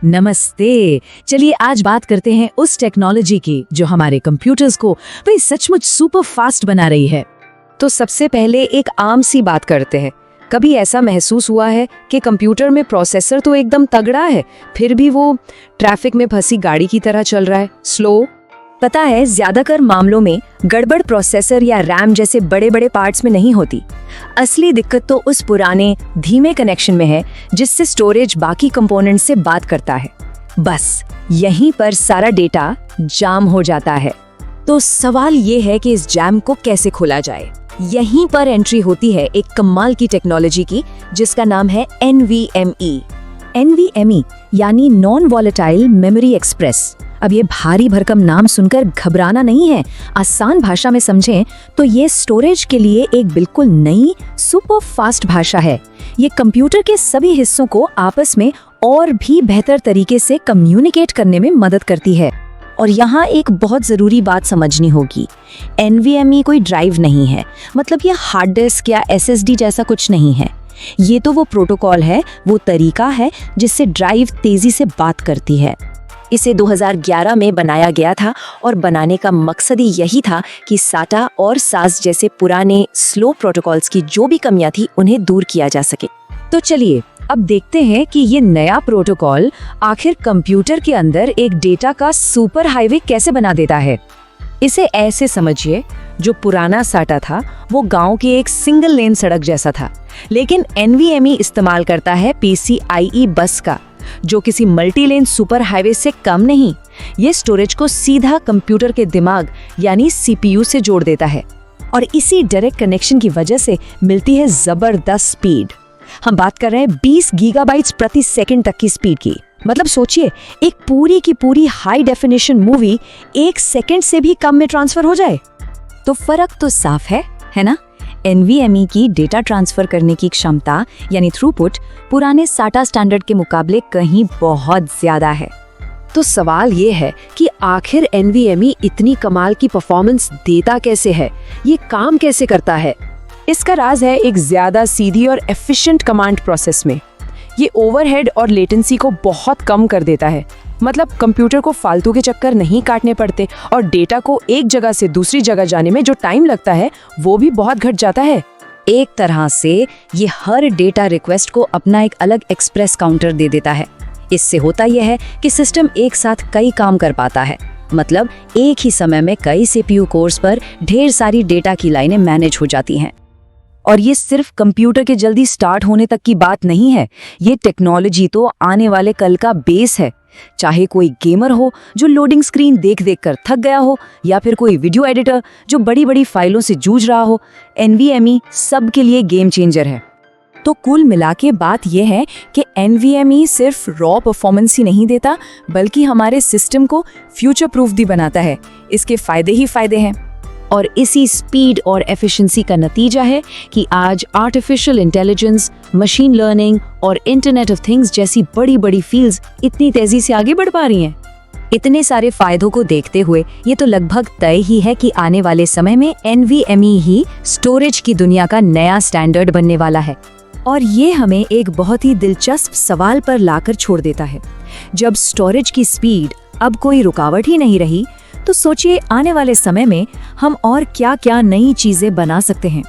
नमस्ते। चलिए आज बात करते हैं उस टेक्नोलॉजी की जो हमारे कंप्यूटर्स को भाई सचमुच सुपर फास्ट बना रही है। तो सबसे पहले एक आम सी बात करते हैं। कभी ऐसा महसूस हुआ है कि कंप्यूटर में प्रोसेसर तो एकदम तगड़ा है, फिर भी वो ट्रैफिक में फंसी गाड़ी की तरह चल रहा है, स्लो? पता है, ज्यादातर मामलों में गड़बड़ प्रोसेसर या रैम जैसे बड़े बड़े पार्ट्स में नहीं होती। असली दिक्कत तो उस पुराने धीमे कनेक्शन में है जिससे स्टोरेज बाकी कंपोनेंट से बात करता है। बस यहीं पर सारा डेटा जाम हो जाता है। तो सवाल ये है कि इस जैम को कैसे खोला जाए। यहीं पर एंट्री होती है एक कमाल की टेक्नोलॉजी की जिसका नाम है NVMe। NVMe यानी नॉन वॉलेटाइल मेमोरी एक्सप्रेस। अब ये भारी भरकम नाम सुनकर घबराना नहीं है। आसान भाषा में समझें तो ये स्टोरेज के लिए एक बिल्कुल नई सुपर फास्ट भाषा है। ये कंप्यूटर के सभी हिस्सों को आपस में और भी बेहतर तरीके से कम्युनिकेट करने में मदद करती है। और यहाँ एक बहुत ज़रूरी बात समझनी होगी, NVMe कोई ड्राइव नहीं है, मतलब ये हार्ड डिस्क या SSD जैसा कुछ नहीं है। ये तो वो प्रोटोकॉल है, वो तरीका है जिससे ड्राइव तेज़ी से बात करती है। इसे 2011 में बनाया गया था और बनाने का मकसद ही यही था कि SATA और SAS जैसे पुराने स्लो प्रोटोकॉल्स की जो भी कमियां थी उन्हें दूर किया जा सके। तो चलिए अब देखते हैं कि ये नया प्रोटोकॉल आखिर कंप्यूटर के अंदर एक डेटा का सुपर हाईवे कैसे बना देता है। इसे ऐसे समझिए, जो पुराना SATA था वो गांव की एक सिंगल लेन सड़क जैसा था, लेकिन NVMe इस्तेमाल करता है PCIe बस का, जो किसी मल्टी लेन सुपर हाईवे से कम नहीं। ये स्टोरेज को सीधा कंप्यूटर के दिमाग यानी CPU से जोड़ देता है और इसी डायरेक्ट कनेक्शन की वजह से मिलती है जबरदस्त स्पीड। हम बात कर रहे हैं 20 गीगाबाइट्स प्रति सेकंड तक की स्पीड की। मतलब सोचिए, एक पूरी की पूरी हाई डेफिनेशन मूवी 1 सेकंड से भी कम में ट्रांसफर हो जाए। तो फर्क तो साफ है ना? NVMe की डेटा ट्रांसफर करने की क्षमता यानी थ्रूपुट पुराने SATA स्टैंडर्ड के मुकाबले कहीं बहुत ज्यादा है। तो सवाल ये है कि आखिर NVMe इतनी कमाल की परफॉर्मेंस देता कैसे है, ये काम कैसे करता है? इसका राज है एक ज्यादा सीधी और एफिशिएंट कमांड प्रोसेस में। ये ओवरहेड और लेटेंसी को बहुत कम कर देता है। मतलब कंप्यूटर को फालतू के चक्कर नहीं काटने पड़ते और डेटा को एक जगह से दूसरी जगह जाने में जो टाइम लगता है वो भी बहुत घट जाता है। एक तरह से ये हर डेटा रिक्वेस्ट को अपना एक अलग एक्सप्रेस काउंटर दे देता है। इससे होता यह है कि सिस्टम एक साथ कई काम कर पाता है। मतलब एक ही समय में कई CPU कोर्स पर ढेर सारी डेटा की लाइनें मैनेज हो जाती हैं। और ये सिर्फ कंप्यूटर के जल्दी स्टार्ट होने तक की बात नहीं है, ये टेक्नोलॉजी तो आने वाले कल का बेस है। चाहे कोई गेमर हो जो लोडिंग स्क्रीन देख देख कर थक गया हो, या फिर कोई वीडियो एडिटर जो बड़ी बड़ी फाइलों से जूझ रहा हो, NVMe सबके लिए गेम चेंजर है। तो कुल मिला के बात यह है कि NVMe सिर्फ रॉ परफॉर्मेंस ही नहीं देता, बल्कि हमारे सिस्टम को फ्यूचर प्रूफ भी बनाता है। इसके फायदे ही फायदे हैं। और इसी स्पीड और एफिशिएंसी का नतीजा है कि आज आर्टिफिशियल इंटेलिजेंस, मशीन लर्निंग और इंटरनेट ऑफ थिंग्स जैसी बड़ी बड़ी फील्ड्स इतनी तेजी से आगे बढ़ पा रही हैं। इतने सारे फायदों को देखते हुए ये तो लगभग तय ही है कि आने वाले समय में NVMe ही स्टोरेज की दुनिया का नया स्टैंडर्ड बनने वाला है। और ये हमें एक बहुत ही दिलचस्प सवाल पर लाकर छोड़ देता है। जब स्टोरेज की स्पीड अब कोई रुकावट ही नहीं रही, तो सोचिए आने वाले समय में हम और क्या क्या नई चीजें बना सकते हैं।